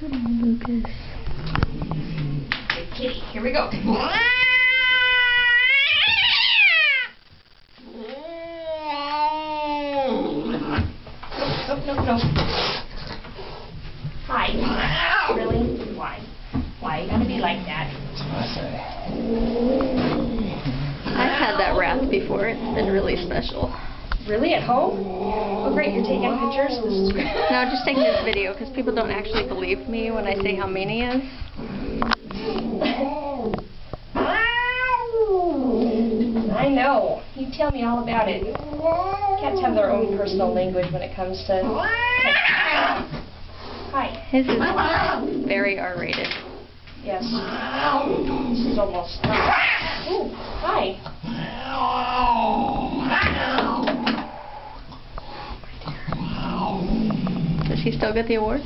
Lucas. Good kitty. Here we go. No. Hi. Really? Why? Why you gotta be like that? I've had that wrath before. It's been really special. Really? At home? Oh great, you're taking pictures? This is great. No, I'm just taking this video because people don't actually believe me when I say how mean he is. I know. You tell me all about it. Cats have their own personal language when it comes to... Hi. His is very R-rated. Yes. This is almost... Ooh, hi. Does he still get the award?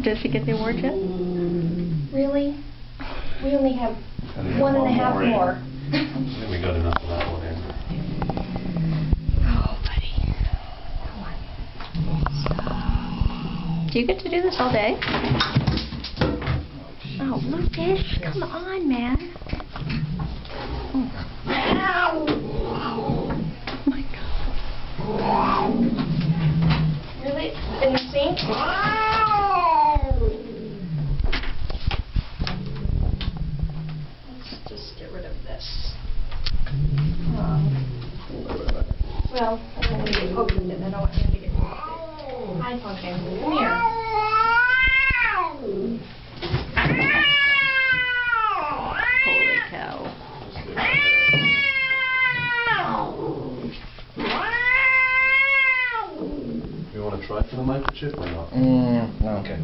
Does he get the award yet? Really? We only have 1.5 more. I think we got enough of that one in. Oh, buddy. Come on. Do you get to do this all day? Oh, Lucas, come on, man. Oh my God. Really? In the sink? Let's just get rid of this. Well, I don't want to get poked with it. I don't want him to get poked with it. Hi, Pumpkin. Come here. Holy cow. You want to try for the microchip or not? No. Okay.